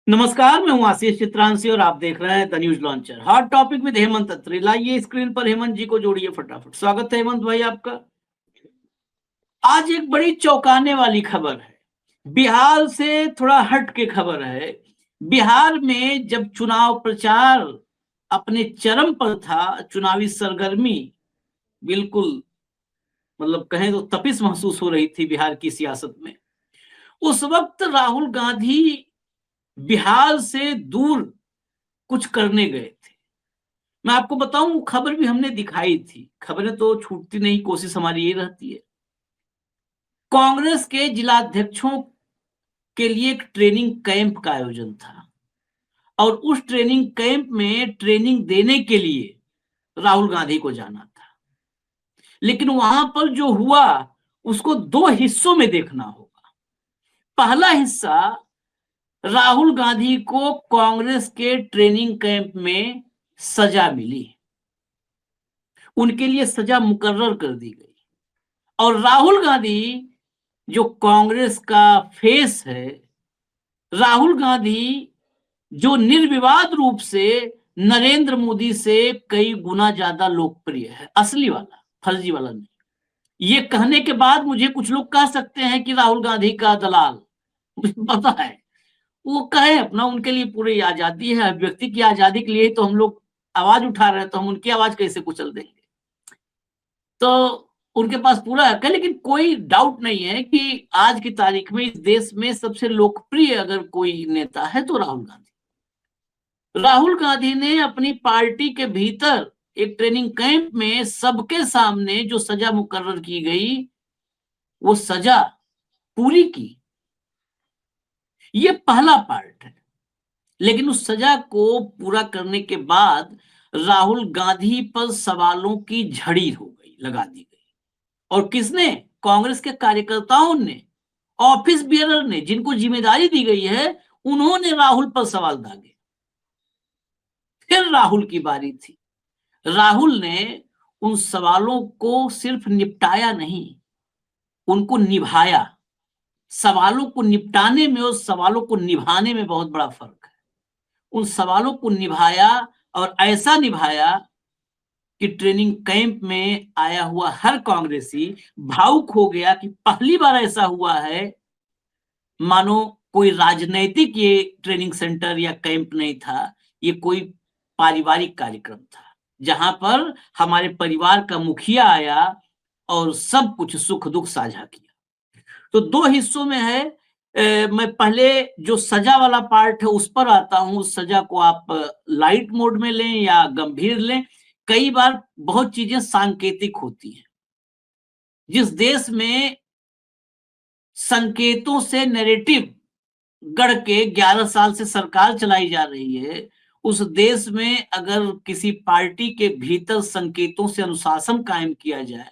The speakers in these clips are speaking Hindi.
नमस्कार, मैं हूं आशीष चित्रांशी और आप देख रहे हैं the news launcher. Hot topic with Hemant Atri. लाइए स्क्रीन पर हेमंत जी को जोड़िए फटाफट। स्वागत है हेमंत भाई आपका। आज एक बड़ी चौंकाने वाली खबर है। बिहार से थोड़ा हट के खबर है। बिहार में जब चुनाव प्रचार अपने चरम पर था, चुनावी सरगर्मी बिल्कुल मतलब कहें तो तपिश महसूस हो रही थी बिहार की सियासत में। उस वक्त राहुल गांधी बिहार से दूर कुछ करने गए थे। मैं आपको बताऊं, खबर भी हमने दिखाई थी। खबरें तो छूटती नहीं, कोशिश हमारी ये रहती है। कांग्रेस के जिलाध्यक्षों के लिए एक ट्रेनिंग कैंप का आयोजन था और उस ट्रेनिंग कैंप में ट्रेनिंग देने के लिए राहुल गांधी को जाना था। लेकिन वहां पर जो हुआ उसको दो हिस्सों में देखना होगा। पहला हिस्सा, राहुल गांधी को कांग्रेस के ट्रेनिंग कैंप में सजा मिली, उनके लिए सजा मुकर्रर कर दी गई। और राहुल गांधी जो कांग्रेस का फेस है, राहुल गांधी जो निर्विवाद रूप से नरेंद्र मोदी से कई गुना ज्यादा लोकप्रिय है, असली वाला, फर्जी वाला नहीं। ये कहने के बाद मुझे कुछ लोग कह सकते हैं कि राहुल गांधी का दलाल। मुझे पता है, वो कहे अपना, उनके लिए पूरी आजादी है। व्यक्ति की आजादी के लिए तो हम लोग आवाज उठा रहे हैं, तो हम उनकी आवाज कैसे कुचल देंगे। तो उनके पास पूरा हक है। लेकिन कोई डाउट नहीं है कि आज की तारीख में इस देश में सबसे लोकप्रिय अगर कोई नेता है तो राहुल गांधी। राहुल गांधी ने अपनी पार्टी के भीतर एक ट्रेनिंग कैंप में सबके सामने जो सजा मुकर्रर की गई, वो सजा पूरी की। ये पहला पार्ट है। लेकिन उस सजा को पूरा करने के बाद राहुल गांधी पर सवालों की झड़ी हो गई, लगा दी गई। और किसने? कांग्रेस के कार्यकर्ताओं ने, ऑफिस बियरर ने, जिनको जिम्मेदारी दी गई है, उन्होंने राहुल पर सवाल दागे। फिर राहुल की बारी थी। राहुल ने उन सवालों को सिर्फ निपटाया नहीं, उनको निभाया। सवालों को निपटाने में और सवालों को निभाने में बहुत बड़ा फर्क है। उन सवालों को निभाया और ऐसा निभाया कि ट्रेनिंग कैंप में आया हुआ हर कांग्रेसी भावुक हो गया कि पहली बार ऐसा हुआ है मानो कोई राजनैतिक ये ट्रेनिंग सेंटर या कैंप नहीं था, ये कोई पारिवारिक कार्यक्रम था, जहां पर हमारे परिवार का मुखिया आया और सब कुछ सुख दुख साझा किया। तो दो हिस्सों में है। मैं पहले जो सजा वाला पार्ट है उस पर आता हूं। उस सजा को आप लाइट मोड में लें या गंभीर लें। कई बार बहुत चीजें सांकेतिक होती हैं। जिस देश में संकेतों से नैरेटिव गढ़ के 11 साल से सरकार चलाई जा रही है, उस देश में अगर किसी पार्टी के भीतर संकेतों से अनुशासन कायम किया जाए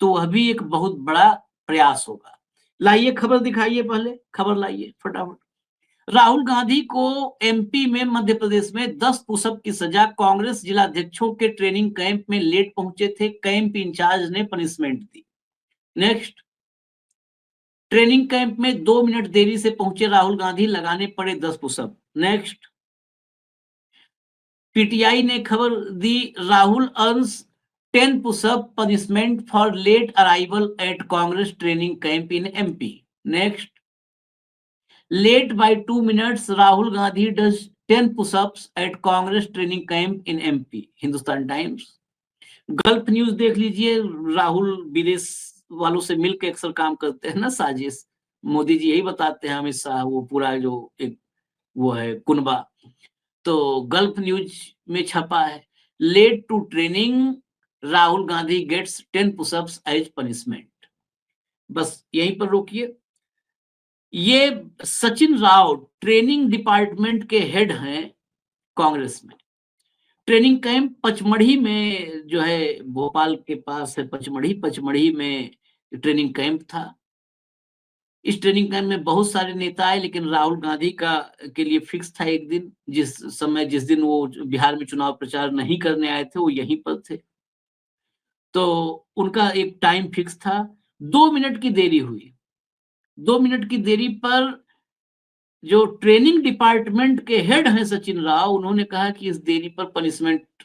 तो वह भी एक बहुत बड़ा प्रयास होगा। लाइए खबर दिखाइए, पहले खबर लाइए फटाफट। राहुल गांधी को एमपी में, मध्य प्रदेश में 10 पुशअप की सजा। कांग्रेस जिलाध्यक्षों के ट्रेनिंग कैंप में लेट पहुंचे थे, कैंप इंचार्ज ने पनिशमेंट दी। नेक्स्ट, ट्रेनिंग कैंप में 2 मिनट देरी से पहुंचे राहुल गांधी, लगाने पड़े 10 पुशअप। नेक्स्ट, पीटीआई ने खबर दी, Rahul earns 10 pushup punishment for late arrival at Congress training camp in MP. Next, late by 2 minutes Rahul Gandhi does 10 pushups at Congress training camp in MP. Hindustan Times. Gulf News देख लीजिए, राहुल विदेश वालों से मिलकर अक्सर काम करते हैं ना, साजिश। मोदी जी यही बताते हैं हमेशा, वो पूरा जो एक वो है कुनबा। तो गल्फ न्यूज में छपा है, late to training Rahul Gandhi gets 10 pushups as punishment. बस यहीं पर रोकिए। ये सचिन राव ट्रेनिंग डिपार्टमेंट के हेड हैं कांग्रेस में। ट्रेनिंग कैंप पचमढ़ी में जो है, भोपाल के पास है पचमढ़ी, पचमढ़ी में ट्रेनिंग कैंप था। इस ट्रेनिंग कैंप में बहुत सारे नेता आए, लेकिन राहुल गांधी का के लिए फिक्स था एक दिन। जिस दिन वो बिहार में चुनाव प्रचार नहीं करने आए थे, वो यहीं पर थे। तो उनका एक टाइम फिक्स था। 2 मिनट की देरी हुई। 2 मिनट की देरी पर जो ट्रेनिंग डिपार्टमेंट के हेड हैं सचिन राव, उन्होंने कहा कि इस देरी पर पनिशमेंट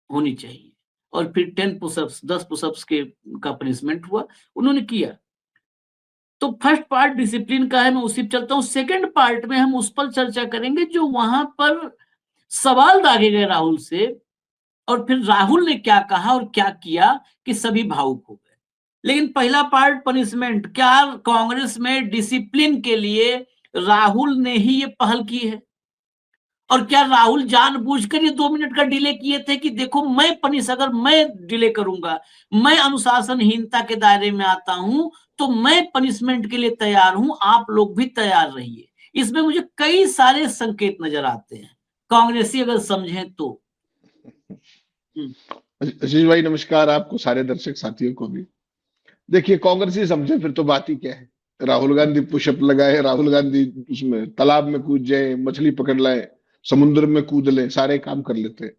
होनी चाहिए और फिर 10 पुशअप्स 10 पुशअप्स के का पनिशमेंट हुआ, उन्होंने किया। तो फर्स्ट पार्ट डिसिप्लिन का है, मैं उसी पे चलता हूँ। सेकंड पार्ट में हम उस पर चर्चा करेंगे जो वहां पर सवाल दागे गए राहुल से, और फिर राहुल ने क्या कहा और क्या किया कि सभी भावुक हो गए। लेकिन पहला पार्ट पनिशमेंट, क्या कांग्रेस में डिसिप्लिन के लिए राहुल ने ही ये पहल की है? और क्या राहुल जानबूझकर ये 2 मिनट का डिले किए थे कि देखो अगर मैं डिले करूंगा, मैं अनुशासनहीनता के दायरे में आता हूं, तो मैं पनिशमेंट के लिए तैयार हूं, आप लोग भी तैयार रहिए। इसमें मुझे कई सारे संकेत नजर आते हैं, कांग्रेसी अगर समझें तो। आशीष भाई नमस्कार, आपको सारे दर्शक साथियों को भी। देखिए, कांग्रेस ही समझे फिर तो बात ही क्या है। राहुल गांधी पुशअप लगाए, राहुल गांधी उसमें तालाब में कूद जाए, मछली पकड़ लाए, समुद्र में कूद ले, सारे काम कर लेते हैं।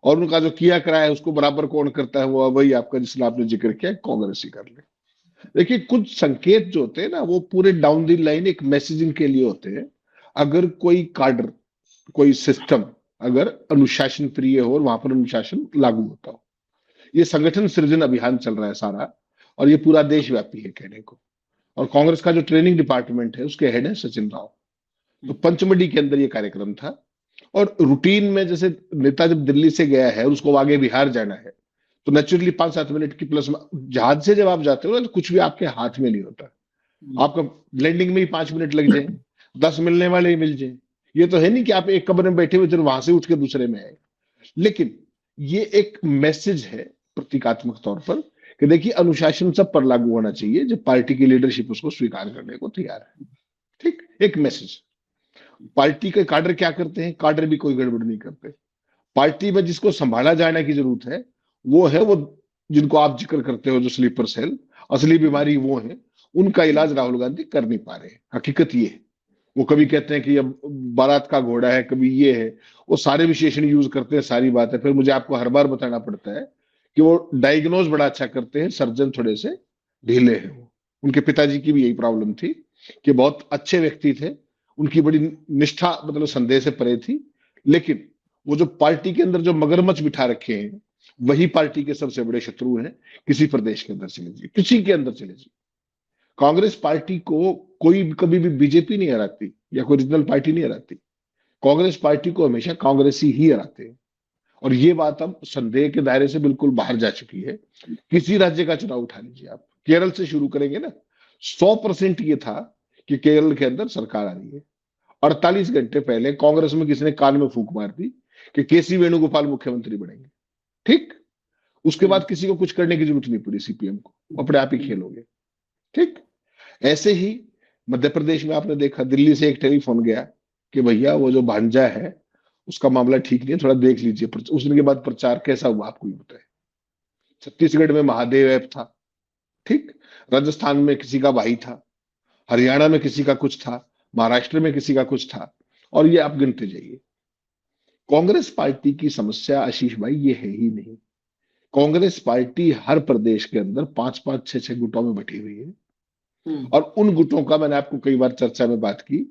और उनका जो किया कराया उसको बराबर कौन करता है? वो वही आपका, जिसने आपने जिक्र किया, कांग्रेस ही कर ले। देखिए, कुछ संकेत जो होते हैं ना, वो पूरे डाउन द लाइन एक मैसेजिंग के लिए होते हैं। अगर कोई काडर, कोई सिस्टम अगर अनुशासन प्रिय हो और वहां पर अनुशासन लागू होता हो, ये संगठन सृजन अभियान चल रहा है सारा, और ये पूरा देशव्यापी है कहने को। और कांग्रेस का जो ट्रेनिंग डिपार्टमेंट है उसके हेड है सचिन राव। तो पंचमढ़ी के अंदर ये कार्यक्रम था, और रूटीन में जैसे नेता जब दिल्ली से गया है और उसको आगे बिहार जाना है, तो नेचुरली 5-7 मिनट की प्लस जहाज से जब आप जाते हो ना, तो कुछ भी आपके हाथ में नहीं होता। आपका लैंडिंग में ही 5 मिनट लग जाए, 10 मिलने वाले ही मिल जाए। ये तो है नहीं कि आप एक कमरे में बैठे हुए फिर वहां से उठ के दूसरे में आए। लेकिन ये एक मैसेज है प्रतीकात्मक तौर पर कि देखिए, अनुशासन सब पर लागू होना चाहिए जब पार्टी की लीडरशिप उसको स्वीकार करने को तैयार है। ठीक, एक मैसेज। पार्टी के काडर क्या करते हैं? काडर भी कोई गड़बड़ नहीं करते। पार्टी में जिसको संभाला जाने की जरूरत है वो जिनको आप जिक्र करते हो, जो स्लीपर सेल, असली बीमारी वो है। उनका इलाज राहुल गांधी कर नहीं पा रहे। हकीकत ये है। वो कभी कहते हैं कि अब बारात का घोड़ा है, कभी ये है, वो सारे विशेषण यूज करते हैं, सारी बात है। फिर मुझे आपको हर बार बताना पड़ता है कि वो डायग्नोज बड़ा अच्छा करते हैं, सर्जन थोड़े से ढीले हैं। वो, उनके पिताजी की भी यही प्रॉब्लम थी कि बहुत अच्छे व्यक्ति थे, उनकी बड़ी निष्ठा मतलब संदेह से परे थी, लेकिन वो जो पार्टी के अंदर जो मगरमच्छ बिठा रखे हैं, वही पार्टी के सबसे बड़े शत्रु हैं। किसी प्रदेश के अंदर चले जाइए, किसी के अंदर चले जाइए, कांग्रेस पार्टी को कोई कभी भी बीजेपी नहीं हराती या कोई रीजनल पार्टी नहीं हराती। कांग्रेस पार्टी को हमेशा कांग्रेसी ही हराते हैं। और ये बात अब संदेह के दायरे से बिल्कुल बाहर जा चुकी है। किसी राज्य का चुनाव उठा लीजिए आप, केरल से शुरू करेंगे ना, 100% ये था कि केरल के अंदर सरकार आ रही है। 48 घंटे पहले कांग्रेस में किसी ने कान में फूंक मार दी कि केसी वेणुगोपाल मुख्यमंत्री बनेंगे। ठीक, उसके बाद किसी को कुछ करने की जरूरत नहीं पड़ी सीपीएम को, अपने आप ही खेल हो गए। ठीक, ऐसे ही मध्य प्रदेश में आपने देखा, दिल्ली से एक टेलीफोन गया कि भैया वो जो भांजा है उसका मामला ठीक नहीं है, थोड़ा देख लीजिए। उस दिन के बाद प्रचार कैसा हुआ आपको भी बताए। छत्तीसगढ़ में महादेव ऐप था। ठीक, राजस्थान में किसी का भाई था, हरियाणा में किसी का कुछ था, महाराष्ट्र में किसी का कुछ था, और ये आप गिनते जाइए। कांग्रेस पार्टी की समस्या आशीष भाई ये है ही नहीं। कांग्रेस पार्टी हर प्रदेश के अंदर 5-5, 6-6 गुटों में बटी हुई है। और उन गुटों का मैंने आपको कई बार चर्चा में बात की,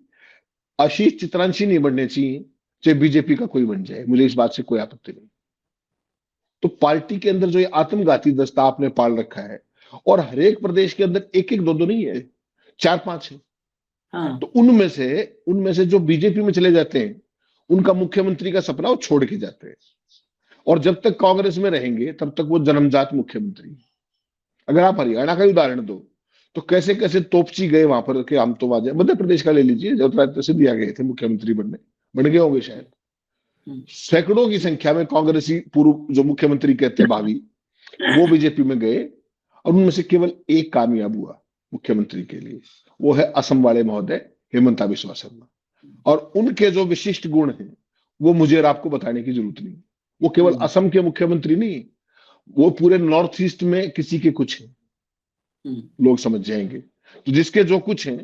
आशीष चित्रांशी नहीं बनने चाहिए, चाहे बीजेपी का कोई बन जाए, मुझे इस बात से कोई आपत्ति नहीं। तो पार्टी के अंदर जो ये आत्मघाती दस्ता आपने पाल रखा है, और हर एक प्रदेश के अंदर एक एक दो दो नहीं है, 4-5 है। हाँ। तो उनमें से जो बीजेपी में चले जाते हैं, उनका मुख्यमंत्री का सपना वो छोड़ के जाते हैं। और जब तक कांग्रेस में रहेंगे तब तक वो जन्मजात मुख्यमंत्री। अगर आप हरियाणा का उदाहरण दो, तो कैसे कैसे तोपची गए वहां पर कि हम तो आ जाए। मध्य प्रदेश का ले लीजिए, ज्योतिरादित्य सिंधिया गए थे मुख्यमंत्री बनने, बन गए होंगे शायद। सैकड़ों की संख्या में कांग्रेसी पूर्व जो मुख्यमंत्री कहते हैं भावी, वो बीजेपी में गए, और उनमें से केवल एक कामयाब हुआ मुख्यमंत्री के लिए, वो है असम वाले महोदय हेमंता बिस्वा शर्मा। और उनके जो विशिष्ट गुण हैं वो मुझे और आपको बताने की जरूरत नहीं। वो केवल असम के मुख्यमंत्री नहीं, वो पूरे नॉर्थ ईस्ट में किसी के कुछ है, लोग समझ जाएंगे। तो जिसके जो कुछ है,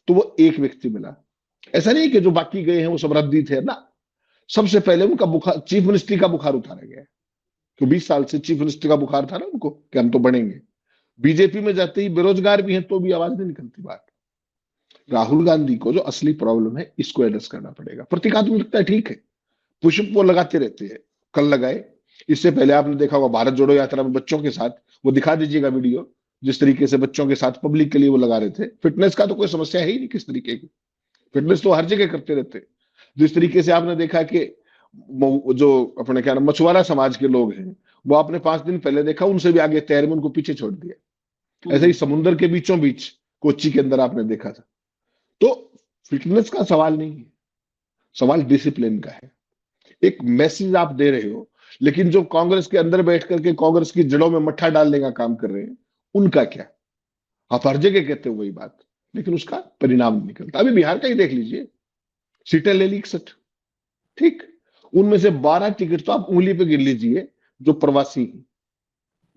तो वो एक व्यक्ति मिला। ऐसा नहीं कि जो बाकी गए हैं वो सब रद्दी थे ना। सबसे पहले उनका बुखार, चीफ मिनिस्ट्री का बुखार उतारा गया। तो 20 साल से चीफ मिनिस्टर का बुखार था ना उनको कि हम तो बनेंगे। बीजेपी में जाते ही बेरोजगार भी हैं तो भी आवाज नहीं निकलती बात। राहुल गांधी को जो असली प्रॉब्लम है इसको एड्रेस करना पड़ेगा। प्रतीकात्मकता ठीक है, पुशअप वो लगाते रहते हैं, कल लगाए, इससे पहले आपने देखा होगा भारत जोड़ो यात्रा में बच्चों के साथ, वो दिखा दीजिएगा वीडियो, जिस तरीके से बच्चों के साथ पब्लिक के लिए वो लगा रहे थे। फिटनेस का तो कोई समस्या है ही नहीं किस तरीके की, फिटनेस तो हर जगह करते रहते हैं। जिस तरीके से आपने देखा कि जो अपने क्या नाम मछुआरा समाज के लोग हैं, वो आपने 5 दिन पहले देखा उनसे भी आगे तैर में उनको पीछे छोड़ दिया। ऐसे ही समुद्र के बीचों बीच कोच्चि के अंदर आपने देखा था। तो फिटनेस का सवाल नहीं है, सवाल डिसिप्लिन का है। एक मैसेज आप दे रहे हो, लेकिन जो कांग्रेस के अंदर बैठ करके कांग्रेस की जड़ों में मट्ठा डालने का काम कर रहे हैं, उनका क्या? आप हर जगह कहते हो वही बात, लेकिन उसका परिणाम नहीं निकलता। अभी बिहार का ही देख लीजिए, सीटें ले ली 61, ठीक, उनमें से 12 टिकट तो आप उंगली पे गिन लीजिए जो प्रवासी हैं,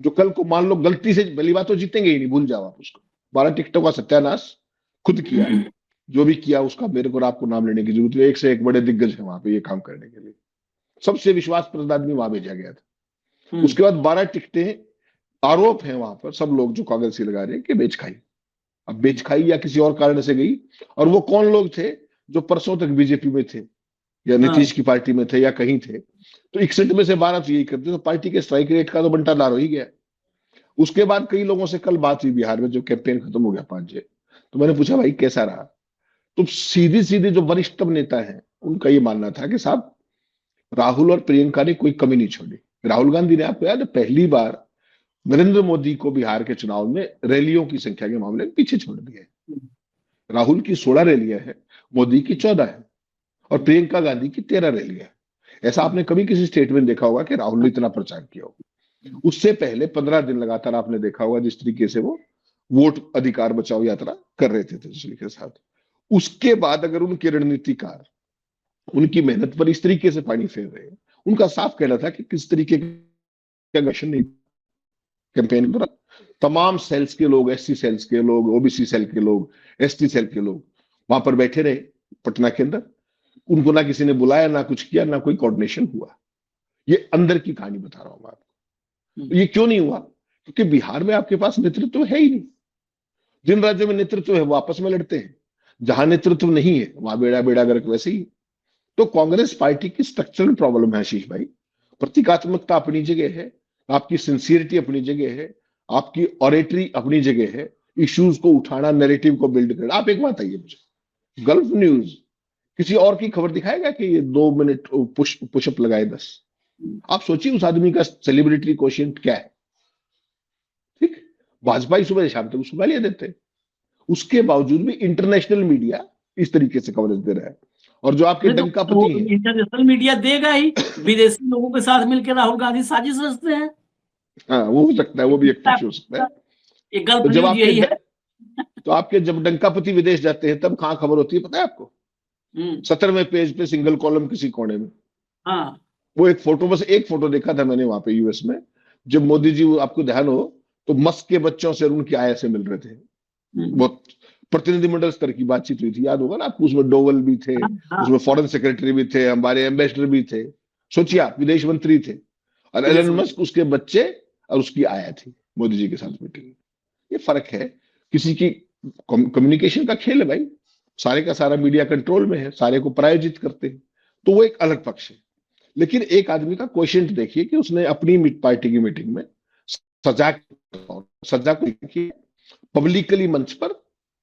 जो कल को मान लो गलती से, पहली बात तो जीतेंगे ही नहीं, भूल जाओ आप उसको। 12 टिकटों का सत्यानाश खुद किया है, जो भी किया उसका मेरे को आपको नाम लेने की जरूरत है। एक से एक बड़े दिग्गज है वहां पे ये काम करने के लिए, सबसे विश्वासप्रद आदमी वहां भेजा गया था। उसके बाद 12 टिकटें आरोप है वहां पर, सब लोग जो कांग्रेसी लगा रहे हैं कि बेच खाई। अब बेच खाई या किसी और कारण से गई, और वो कौन लोग थे जो परसों तक बीजेपी में थे या नीतीश की पार्टी में थे या कहीं थे, तो 61 में से 12 तो यही करते, तो पार्टी के स्ट्राइक रेट का तो बंटाधार हो ही गया। उसके बाद कई लोगों से कल बात हुई बिहार में, जो कैंपेन खत्म हो गया 5 तो मैंने पूछा भाई कैसा रहा? तो सीधी सीधी जो वरिष्ठतम नेता है उनका ये मानना था कि साहब राहुल और प्रियंका ने कोई कमी नहीं छोड़ी। राहुल गांधी ने, आपको याद है, पहली बार नरेंद्र मोदी को बिहार के चुनाव में रैलियों की संख्या के मामले में पीछे छोड़ दिया है। राहुल की 16 रैलियां हैं, मोदी की 14 है, और प्रियंका गांधी की 13 रैलियां है। ऐसा आपने कभी किसी स्टेट में देखा होगा कि राहुल ने इतना प्रचार किया हो? उससे पहले 15 दिन लगातार आपने देखा होगा जिस तरीके से वो वोट अधिकार बचाओ यात्रा कर रहे थे तेजस्वी के साथ। उसके बाद अगर उनके रणनीतिकार उनकी मेहनत पर इस तरीके से पानी फेर रहे हैं, उनका साफ कहना था कि किस तरीके का गठन नहीं, कैंपेन पर तमाम सेल्स के लोग, एससी सेल्स के लोग, ओबीसी सेल के लोग, एसटी सेल के लोग वहां पर बैठे रहे पटना के अंदर। उनको ना किसी ने बुलाया, ना कुछ किया, ना कोई कोऑर्डिनेशन हुआ। ये अंदर की कहानी बता रहा हूं मैं आपको। तो ये क्यों नहीं हुआ? क्योंकि बिहार में आपके पास नेतृत्व है ही नहीं। जिन राज्यों में नेतृत्व है वो आपस में लड़ते हैं, जहां नेतृत्व नहीं है वहां बेड़ा बेड़ा गर्क वैसे ही। तो कांग्रेस पार्टी की स्ट्रक्चरल प्रॉब्लम है आशीष भाई। प्रतीकात्मकता अपनी जगह है, आपकी सिंसियरिटी अपनी जगह है, आपकी ऑरेटरी अपनी जगह है, इश्यूज को उठाना, नैरेटिव को बिल्ड करना। आप एक बात आइए मुझे, गल्फ न्यूज किसी और की खबर दिखाएगा कि ये 2 मिनट पुशअप लगाए 10? आप सोचिए उस आदमी का सेलिब्रिटी कोशिएंट क्या है। ठीक, भाजपा ही सुबह शाम तक उसको गालियां देते हैं, उसके बावजूद भी इंटरनेशनल मीडिया इस तरीके से कवरेज दे रहा है। और जो आपके डंकापति हैं, इंटरनेशनल मीडिया देगा ही, विदेशी लोगों के साथ मिलकर राहुल गांधी साजिश रचते हैं। हाँ वो हो सकता है, वो भी एक पक्ष हो सकता है। एक गल्फ तो जब न्यूज यही है। तो आपके जब डंकापति विदेश जाते हैं तब कहां खबर होती है पता है आपको? 17वें पेज पे सिंगल कॉलम किसी कोने में। हाँ, वो एक फोटो, बस एक फोटो देखा था मैंने वहां पे यूएस में, जब मोदी जी, आपको ध्यान हो तो मस्क के बच्चों से उनकी आया से मिल रहे थे। बहुत प्रतिनिधिमंडल स्तर की बातचीत हुई थी, याद होगा ना आपको? उसमें डोवल भी थे, उसमें फॉरेन सेक्रेटरी भी थे, हमारे एम्बेसडर भी थे, सोचिए आप, विदेश मंत्री थे, और एलन मस्क उसके बच्चे और उसकी आया थी मोदी जी के साथ मीटिंग। ये फर्क है, किसी की कम्युनिकेशन का खेल है भाई, सारे का सारा मीडिया कंट्रोल में है, सारे को प्रायोजित करते हैं, तो वो एक अलग पक्ष है। लेकिन एक आदमी का क्वेश्चन देखिए कि उसने अपनी पार्टी की मीटिंग में सजा को देखिए, पब्लिकली मंच पर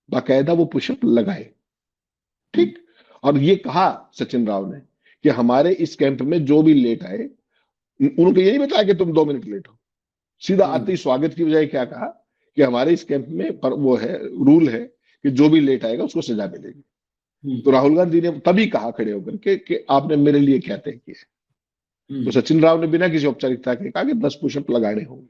बाकायदा वो पुशअप लगाए, ठीक, और ये कहा सचिन राव ने कि हमारे इस कैंप में जो भी लेट आए, उनको ये नहीं बताया कि तुम 2 मिनट लेट हो, सीधा आते ही स्वागत की बजाय क्या कहा कि हमारे इस कैंप में पर वो है, रूल है कि जो भी लेट आएगा उसको सजा मिलेगी। तो राहुल गांधी ने तभी कहा खड़े होकर कि आपने मेरे लिए क्या तय किया? तो सचिन राव ने बिना किसी औपचारिकता के कहा कि 10 पुशअप लगाने होंगे,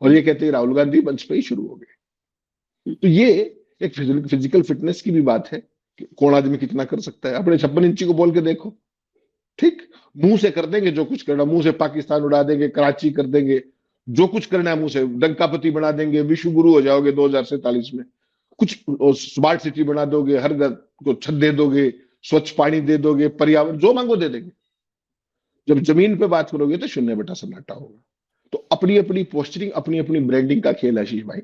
और ये कहते ही राहुल गांधी मंच पे ही शुरू हो गए। तो ये एक फिजिकल फिटनेस की भी बात है कि कौन आदमी कितना कर सकता है। अपने 56 इंची को बोल के देखो, ठीक, मुंह से कर देंगे जो कुछ करना, मुंह से पाकिस्तान उड़ा देंगे, कराची कर देंगे, जो कुछ करना है मुंह से, डंकापति बना देंगे, विश्व गुरु हो जाओगे 2047 में, कुछ स्मार्ट सिटी बना दोगे, हर घर को छत दे दोगे, स्वच्छ पानी दे दोगे, पर्यावरण जो मांगो दे देंगे। जब जमीन पे बात करोगे तो 0 सन्नाटा होगा। तो अपनी अपनी पोस्टरिंग, अपनी अपनी ब्रांडिंग का खेल है आशीष भाई।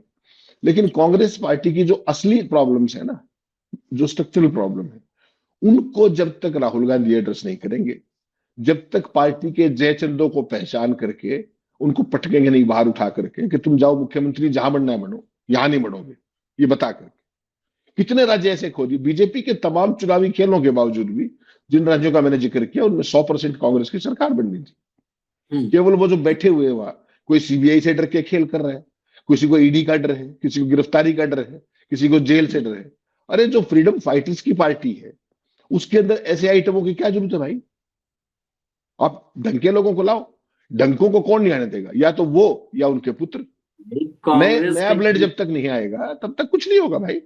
लेकिन कांग्रेस पार्टी की जो असली प्रॉब्लम्स है ना, जो स्ट्रक्चरल प्रॉब्लम है, उनको जब तक राहुल गांधी एड्रेस नहीं करेंगे, जब तक पार्टी के जय चंदों को पहचान करके उनको पटकेंगे नहीं बाहर उठा करके कि तुम जाओ मुख्यमंत्री जहां बनना है बनो, यहां नहीं बनोगे, ये बता करके। कितने राज्य ऐसे खो दिए बीजेपी के तमाम चुनावी खेलों के बावजूद भी। जिन राज्यों का मैंने जिक्र किया उनमें 100% कांग्रेस की सरकार बननी थी। केवल वो जो बैठे हुए हैं वहां, कोई सीबीआई से डर के खेल कर रहे हैं, किसी को ईडी का डर है, किसी को गिरफ्तारी का डर है, किसी को जेल से डर है। अरे जो फ्रीडम फाइटर्स की पार्टी है उसके अंदर ऐसे आइटमों की क्या जरूरत है भाई? आप ढंग के लोगों को लाओ। ढंगों को कौन नहीं आने देगा? या तो वो या उनके पुत्र। नए कांग्रेस नया का ब्लड जब तक नहीं आएगा तब तक कुछ नहीं होगा भाई।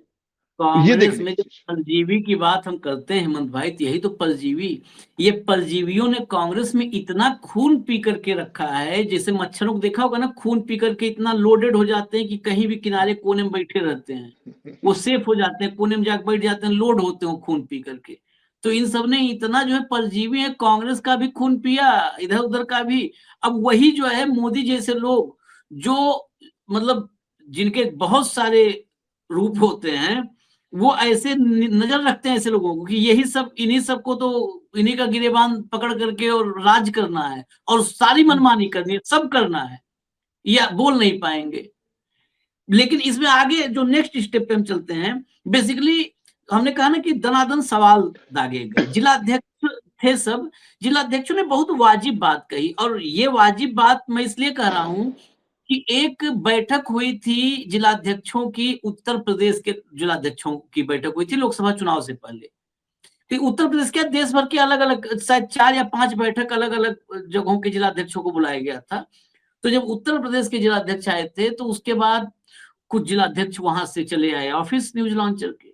तो ये कांग्रेस देखने में की जब चीज। परजीवी की बात हम करते हैं हेमंत भाई, तो यही तो परजीवी, ये परजीवियों ने कांग्रेस में इतना खून पी करके रखा है। जैसे मच्छरों को देखा होगा ना, खून पी करके इतना लोडेड हो जाते हैं कि कहीं भी किनारे कोने में बैठे रहते हैं, वो सेफ हो जाते हैं, कोने में जाकर बैठ जाते हैं, लोड होते हैं खून पी करके। तो इन सब ने इतना जो है परजीवी है, कांग्रेस का भी खून पिया, इधर उधर का भी। अब वही जो है मोदी जैसे लोग, जो मतलब जिनके बहुत सारे रूप होते हैं, वो ऐसे नजर रखते हैं ऐसे लोगों को कि यही सब, इन्हीं सबको तो इन्हीं का गिरेबान पकड़ करके और राज करना है और सारी मनमानी करनी है, सब करना है, या बोल नहीं पाएंगे। लेकिन इसमें आगे जो नेक्स्ट स्टेप पे हम चलते हैं, बेसिकली हमने कहा ना कि दनादन सवाल दागे गए। जिलाध्यक्ष थे सब, जिलाध्यक्षों ने बहुत वाजिब बात कही, और ये वाजिब बात मैं इसलिए कह रहा हूं कि एक बैठक हुई थी जिलाध्यक्षों की, उत्तर प्रदेश के जिलाध्यक्षों की बैठक हुई थी लोकसभा चुनाव से पहले। कि उत्तर प्रदेश के देश भर के अलग अलग शायद 4 या 5 बैठक अलग अलग जगहों के जिलाध्यक्षों को बुलाया गया था। तो जब उत्तर प्रदेश के जिलाध्यक्ष आए थे तो उसके बाद कुछ जिलाध्यक्ष वहां से चले आए ऑफिस न्यूज लॉन्चर के,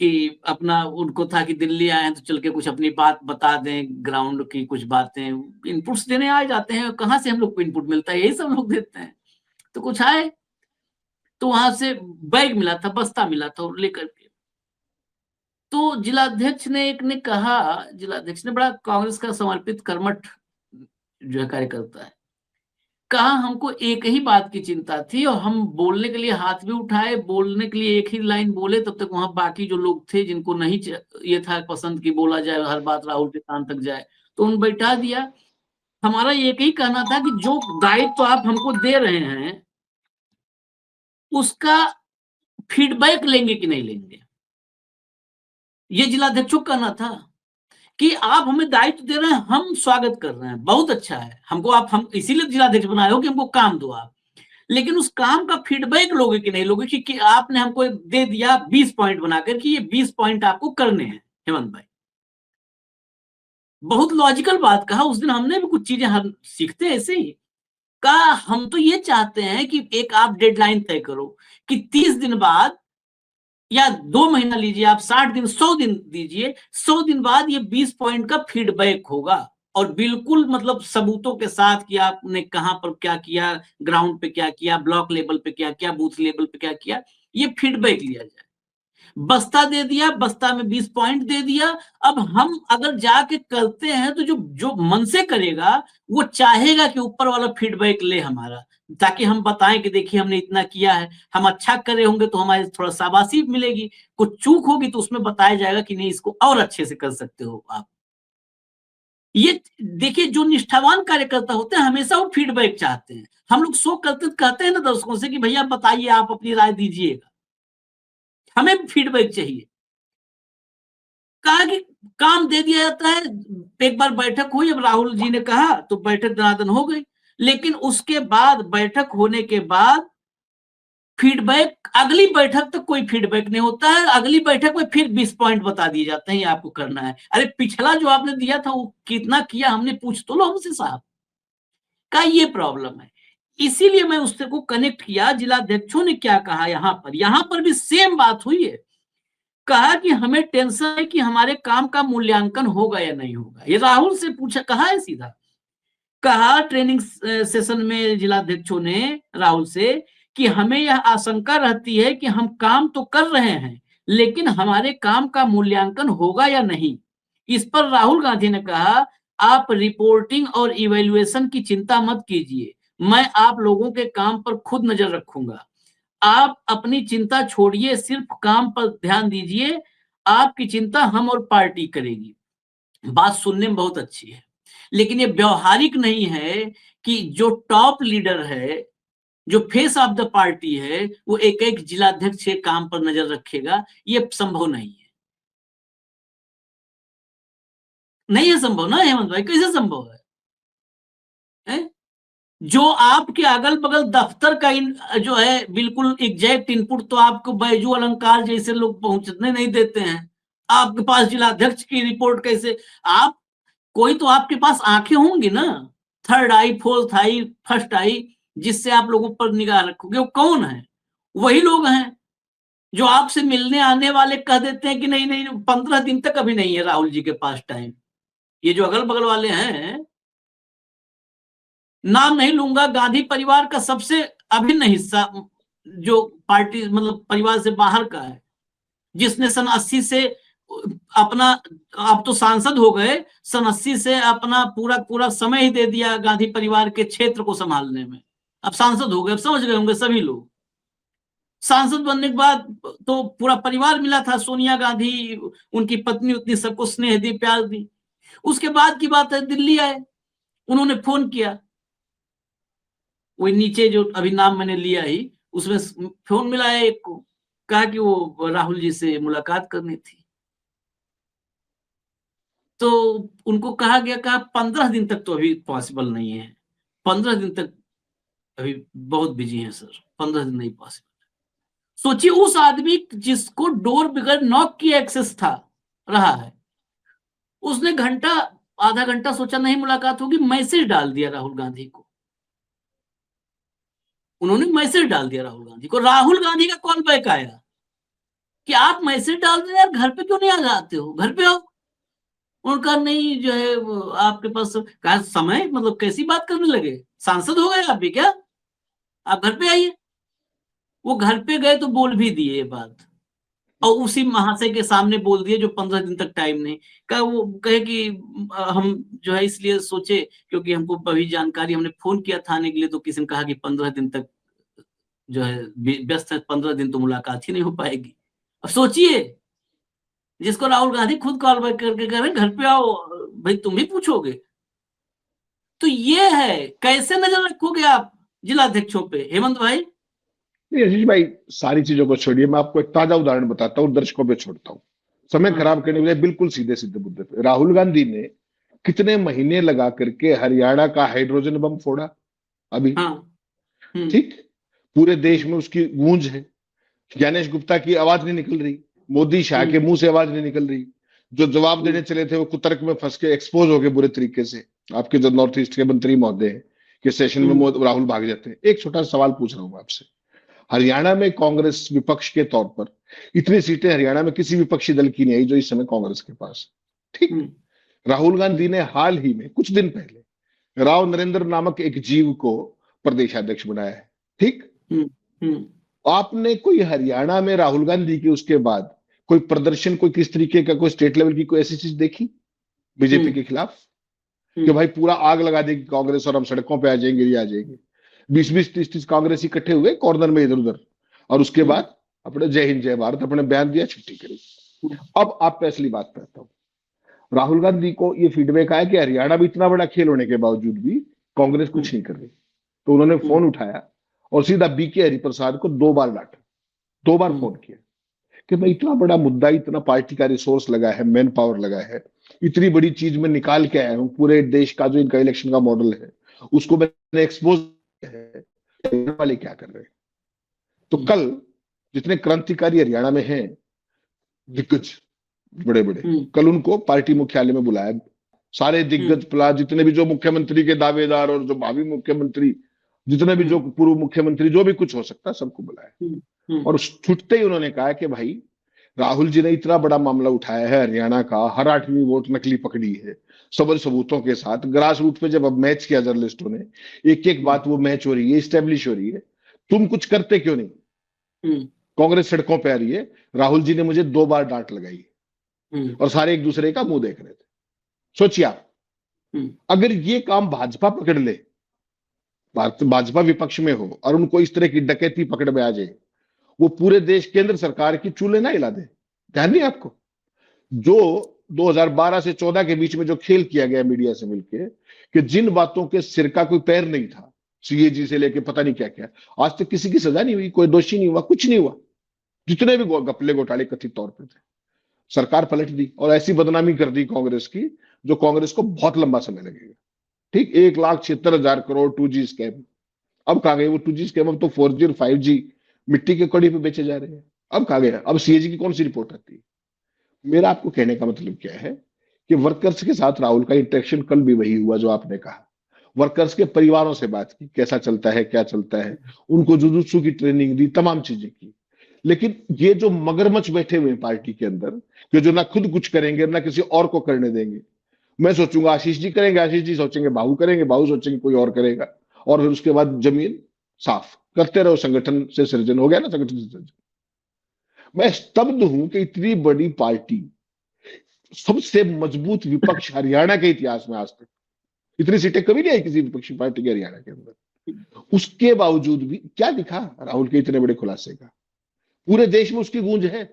कि अपना उनको था कि दिल्ली आए हैं तो चल के कुछ अपनी बात बता दें, ग्राउंड की कुछ बातें, इनपुट्स देने आ जाते हैं। कहाँ से हम लोग को इनपुट मिलता है? यही सब लोग देते हैं। तो कुछ आए तो वहां से बैग मिला था, बस्ता मिला था, और लेकर के तो जिलाध्यक्ष ने एक ने कहा, जिलाध्यक्ष ने बड़ा कांग्रेस का समर्पित कर्मठ जो है कार्यकर्ता है, कहा हमको एक ही बात की चिंता थी, और हम बोलने के लिए हाथ भी उठाए, बोलने के लिए एक ही लाइन बोले, तब तक वहां बाकी जो लोग थे जिनको नहीं ये था पसंद की बोला जाए, हर बात राहुल के कान तक जाए, तो उन बैठा दिया। हमारा एक ही कहना था कि जो दायित्व तो आप हमको दे रहे हैं उसका फीडबैक लेंगे कि नहीं लेंगे। ये जिलाध्यक्षों का कहना था कि आप हमें दायित्व दे रहे हैं, हम स्वागत कर रहे हैं, बहुत अच्छा है, हमको आप, हम इसीलिए जिलाध्यक्ष बनाए हो कि हमको काम दो आप, लेकिन उस काम का फीडबैक लोगे कि नहीं लोगे, कि आपने हमको दे दिया 20 पॉइंट बनाकर कि ये 20 पॉइंट आपको करने हैं। हेमंत भाई बहुत लॉजिकल बात कहा उस दिन, हमने भी कुछ चीजें हम सीखते हैं ऐसे ही। कहा हम तो ये चाहते हैं कि एक आप डेडलाइन तय करो कि 30 दिन बाद या 2 महीना लीजिए आप, 60 दिन 100 दिन दीजिए, 100 दिन बाद ये 20 पॉइंट का फीडबैक होगा, और बिल्कुल मतलब सबूतों के साथ कि आपने कहां पर क्या किया, ग्राउंड पे क्या किया, ब्लॉक लेवल पे क्या किया, बूथ लेवल पे क्या किया, ये फीडबैक लिया जाए। बस्ता दे दिया, बस्ता में 20 पॉइंट दे दिया। अब हम अगर जाके करते हैं तो जो जो मन से करेगा वो चाहेगा कि ऊपर वाला फीडबैक ले हमारा, ताकि हम बताएं कि देखिए हमने इतना किया है। हम अच्छा करे होंगे तो हमारे थोड़ा शाबाशी मिलेगी, कुछ चूक होगी तो उसमें बताया जाएगा कि नहीं इसको और अच्छे से कर सकते हो आप। ये देखिए जो निष्ठावान कार्यकर्ता होते हैं हमेशा वो फीडबैक चाहते हैं। हम लोग शो करते कहते हैं ना दर्शकों से कि भैया बताइए, आप अपनी राय दीजिएगा, हमें फीडबैक चाहिए। कहा कि काम दे दिया जाता है। एक बार बैठक हुई, अब राहुल जी ने कहा तो बैठक दनादन हो गई, लेकिन उसके बाद बैठक होने के बाद फीडबैक, अगली बैठक तक कोई फीडबैक नहीं होता है। अगली बैठक में फिर 20 पॉइंट बता दिए जाते हैं, ये आपको करना है। अरे पिछला जो आपने दिया था वो कितना किया हमने, पूछ तो लो हमसे साहब। का ये प्रॉब्लम है, इसीलिए मैं उससे को कनेक्ट किया। जिलाध्यक्षों ने क्या कहा, यहां पर भी सेम बात हुई है। कहा कि हमें टेंशन है कि हमारे काम का मूल्यांकन होगा या नहीं होगा। ये राहुल से पूछा, कहा है सीधा, कहा ट्रेनिंग सेशन में जिलाध्यक्षों ने राहुल से कि हमें यह आशंका रहती है कि हम काम तो कर रहे हैं लेकिन हमारे काम का मूल्यांकन होगा या नहीं। इस पर राहुल गांधी ने कहा, आप रिपोर्टिंग और इवैल्यूएशन की चिंता मत कीजिए, मैं आप लोगों के काम पर खुद नजर रखूंगा। आप अपनी चिंता छोड़िए, सिर्फ काम पर ध्यान दीजिए, आपकी चिंता हम और पार्टी करेगी। बात सुनने में बहुत अच्छी है, लेकिन ये व्यावहारिक नहीं है कि जो टॉप लीडर है, जो फेस ऑफ द पार्टी है, वो एक-एक जिलाध्यक्ष के काम पर नजर रखेगा, ये संभव नहीं है। नहीं है संभव ना हेमंत भाई, कैसे संभव है? हैं? जो आपके अगल-बगल दफ्तर का जो है बिल्कुल एग्जैक्ट इनपुट तो आपको बैजू अलंकार जैसे लोग पहुंचने नहीं देते हैं। आपके पास जिलाध्यक्ष की रिपोर्ट कैसे? आप कोई तो आपके पास आंखें होंगी ना, थर्ड आई, फोर्थ आई, फर्स्ट आई, जिससे आप लोगों पर निगाह रखोगे। वो कौन है? वही लोग हैं जो आपसे मिलने आने वाले कह देते हैं कि नहीं नहीं 15 दिन तक अभी नहीं है राहुल जी के पास टाइम। ये जो अगल बगल वाले हैं, नाम नहीं लूंगा, गांधी परिवार का सबसे अभिन्न हिस्सा जो पार्टी मतलब परिवार से बाहर का है, जिसने सन 80 से अपना, आप तो सांसद हो गए, सन 80 से अपना पूरा पूरा समय ही दे दिया गांधी परिवार के क्षेत्र को संभालने में। अब सांसद हो गए, अब समझ गए होंगे सभी लोग। सांसद बनने के बाद तो पूरा परिवार मिला था, सोनिया गांधी, उनकी पत्नी उतनी सबको स्नेह दी, प्यार दी। उसके बाद की बात है, दिल्ली आए, उन्होंने फोन किया, वही नीचे जो अभी नाम मैंने लिया ही, उसमें फोन मिलाया एक को, कहा कि वो राहुल जी से मुलाकात करनी थी। तो उनको कहा गया, कहा 15 दिन तक तो अभी पॉसिबल नहीं है, 15 दिन तक अभी बहुत बिजी हैं सर, 15 दिन नहीं पॉसिबल। सोचिए उस आदमी जिसको डोर बगैर नॉक किए एक्सेस था रहा है, उसने घंटा आधा घंटा सोचा नहीं मुलाकात होगी, मैसेज डाल दिया राहुल गांधी को। उन्होंने मैसेज डाल दिया राहुल गांधी को, राहुल गांधी का कॉल बैक आया कि आप मैसेज डाल दे यार, घर पे क्यों नहीं आ जाते हो, घर पे आओ। उनका नहीं जो है आपके पास कहा समय, मतलब कैसी बात करने लगे, सांसद हो गए आप भी क्या, आप घर पे आइए। वो घर पे गए तो बोल भी दिए ये बात, और उसी महाशय के सामने बोल दिए जो 15 दिन तक टाइम नहीं का। वो कहे कि हम जो है इसलिए सोचे क्योंकि हमको अभी जानकारी, हमने फोन किया थाने के लिए तो किसी ने कहा कि 15 दिन तक जो है व्यस्त है, 15 दिन तो मुलाकात ही नहीं हो पाएगी। अब सोचिए, जिसको राहुल गांधी खुद कॉल बैक करके कह रहे घर पे आओ, भाई तुम ही पूछोगे। तो ये है, कैसे नजर रखोगे आप जिलाध्यक्षों पे हेमंत भाई? नहीं आशीष भाई, सारी चीजों को छोड़िए, मैं आपको एक ताजा उदाहरण बताता हूँ, दर्शकों पे छोड़ता हूँ। समय हाँ खराब करने के लिए बिल्कुल सीधे सीधे मुद्दे पे, राहुल गांधी ने कितने महीने लगा करके हरियाणा का हाइड्रोजन बम फोड़ा अभी, हाँ। ठीक? पूरे देश में उसकी गूंज है, ज्ञानेश गुप्ता की आवाज नहीं निकल रही, मोदी शाह के मुंह से आवाज नहीं निकल रही, जो जवाब देने चले थे वो कुतर्क में फंस के एक्सपोज हो गए बुरे तरीके से। आपके जो नॉर्थ ईस्ट के मंत्री महोदय हैं कि सेशन में राहुल भाग जाते हैं। एक छोटा सवाल पूछ रहा हूं आपसे, हरियाणा में कांग्रेस विपक्ष के तौर पर इतनी सीटें हरियाणा में किसी विपक्षी दल की नहीं आई जो इस समय कांग्रेस के पास, ठीक? राहुल गांधी ने हाल ही में कुछ दिन पहले राव नरेंद्र नामक एक जीव को प्रदेशाध्यक्ष बनाया है, ठीक? आपने कोई हरियाणा में राहुल गांधी की उसके बाद कोई प्रदर्शन, कोई किस तरीके का, कोई स्टेट लेवल की कोई ऐसी चीज देखी बीजेपी के खिलाफ कि भाई पूरा आग लगा देगी कांग्रेस और हम सड़कों पे आ जाएंगे, ये आ जाएंगे? 20-20, 30-30 कांग्रेस इकट्ठे हुए कॉर्नर में इधर उधर, और उसके बाद अपने जय हिंद जय भारत अपने बयान दिया, छुट्टी करी। अब आप पे असली बात करता हूं, राहुल गांधी को ये फीडबैक आया कि हरियाणा में इतना बड़ा खेल होने के बावजूद भी कांग्रेस कुछ नहीं कर रही। तो उन्होंने फोन उठाया और सीधा बीके हरिप्रसाद को 2 बार डांटा, 2 बार फोन किया कि भाई इतना बड़ा मुद्दा, इतना पार्टी का रिसोर्स लगा है, मैन पावर लगा है, इतनी बड़ी चीज में निकाल के आया हूं, पूरे देश का जो इनका इलेक्शन का मॉडल है उसको मैंने एक्सपोज है, वाले क्या कर रहे हैं? तो कल जितने क्रांतिकारी हरियाणा में हैं दिग्गज बड़े बड़े, कल उनको पार्टी मुख्यालय में बुलाया, सारे दिग्गज प्लास जितने भी जो मुख्यमंत्री के दावेदार और जो भावी मुख्यमंत्री, जितने भी जो पूर्व मुख्यमंत्री, जो भी कुछ हो सकता है सबको बुलाया। और छुटते ही उन्होंने कहा कि भाई राहुल जी ने इतना बड़ा मामला उठाया है, हरियाणा का हर 8वीं वोट नकली पकड़ी है, सबल सबूतों के साथ, ग्रास रूट पे जब अब मैच किया जर्नलिस्टों ने, एक एक बात वो मैच हो रही है, स्टेब्लिश हो रही है, तुम कुछ करते क्यों नहीं? कांग्रेस सड़कों पे आ रही है, राहुल जी ने मुझे 2 बार डांट लगाई और सारे एक दूसरे का मुंह देख रहे थे। सोचिए आप, अगर ये काम भाजपा पकड़ ले, भाजपा विपक्ष में हो और उनको इस तरह की डकैती पकड़ में आ जाए, वो पूरे देश केंद्र सरकार की चूल्हे ना हिला दे। ध्यान नहीं आपको? जो 2012 से 14 के बीच में जो खेल किया गया मीडिया से मिलके, कि जिन बातों के सिर का कोई पैर नहीं था, सीएजी से लेके पता नहीं क्या क्या, आज तक किसी की सजा नहीं हुई, कोई दोषी नहीं हुआ, कुछ नहीं हुआ। जितने भी घपले घोटाले कथित तौर पे थे, सरकार पलट दी और ऐसी बदनामी कर दी कांग्रेस की, जो कांग्रेस को बहुत लंबा समय लगेगा। ठीक, 1,76,000 करोड़ 2G स्कैम। अब कहा गए वो 2G स्कैम? अब तो 4G और 5G मिट्टी के कड़ी पे बेचे जा रहे हैं। अब कहा गया? अब सीएजी की कौन सी रिपोर्ट आती है? मेरा आपको कहने का मतलब क्या है कि वर्कर्स के साथ राहुल का इंटरेक्शन कल भी वही हुआ जो आपने कहा। वर्कर्स के परिवारों से बात की, कैसा चलता है, क्या चलता है, उनको जुजुत्सु की ट्रेनिंग दी, तमाम चीजें की। लेकिन ये जो मगरमच्छ बैठे हुए हैं पार्टी के अंदर, कि जो ना खुद कुछ करेंगे ना किसी और को करने देंगे। मैं सोचूंगा आशीष जी करेंगे, आशीष जी सोचेंगे बाबू करेंगे, बाबू सोचेंगे कोई और करेगा, और फिर उसके बाद जमीन साफ करते रहो। संगठन से सृजन हो गया ना, संगठन से सृजन। मैं स्तब्ध हूं कि इतनी बड़ी पार्टी, सबसे मजबूत विपक्ष हरियाणा के इतिहास में आज तक इतनी सीटें कभी नहीं आई किसी विपक्षी पार्टी के हरियाणा के अंदर, उसके बावजूद भी क्या दिखा राहुल के इतने बड़े खुलासे का? पूरे देश में उसकी गूंज है,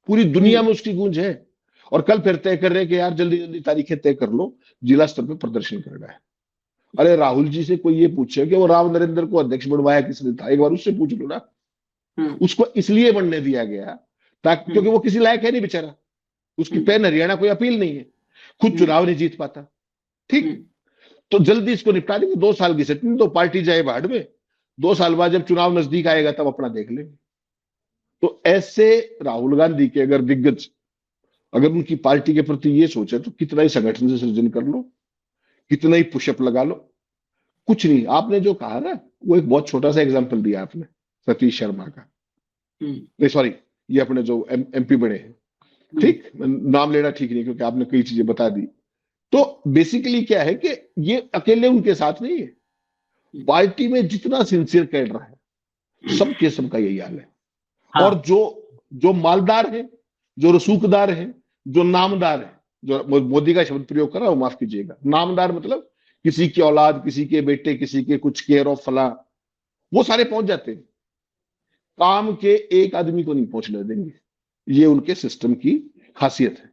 पूरी दुनिया में उसकी गूंज है। और कल फिर तय कर रहे हैं कि यार जल्दी जल्दी तारीखें तय कर लो, जिला स्तर पे प्रदर्शन करना है। अरे राहुल जी से कोई ये पूछे कि वो राव नरेंद्र को अध्यक्ष बनवाया किसने था, एक बार उससे पूछ लो ना। उसको इसलिए बनने दिया गया ताकि, क्योंकि वो किसी लायक है नहीं बेचारा, उसकी पैन हरियाणा कोई अपील नहीं है, खुद चुनाव नहीं जीत पाता। ठीक, तो जल्दी इसको निपटा देंगे, 2 साल की सेटिंग, तो पार्टी जाए भाड़ में, 2 साल बाद जब चुनाव नजदीक आएगा तब अपना देख लेंगे। तो ऐसे राहुल गांधी के अगर दिग्गज, अगर उनकी पार्टी के प्रति ये सोचे, तो कितना ही संगठन से सृजन कर लो, कितना ही पुशअप लगा लो, कुछ नहीं। आपने जो कहा ना, वो एक बहुत छोटा सा एग्जाम्पल दिया आपने सतीश शर्मा का, नहीं सॉरी, ये अपने जो एमपी बने हैं, ठीक, नाम लेना ठीक नहीं क्योंकि आपने कई चीजें बता दी। तो बेसिकली क्या है कि ये अकेले उनके साथ नहीं है, पार्टी में जितना सिंसियर कैडर है सबके सबका यही हाल है। हाँ। और जो जो मालदार है, जो रसूखदार है, जो नामदार है, जो मोदी का शब्द प्रयोग कर रहा हूं, माफ कीजिएगा, नामदार मतलब किसी की औलाद, किसी के बेटे, किसी के कुछ केयर ऑफ फला, वो सारे पहुंच जाते हैं, काम के एक आदमी को नहीं पहुंचने देंगे। ये उनके सिस्टम की खासियत है।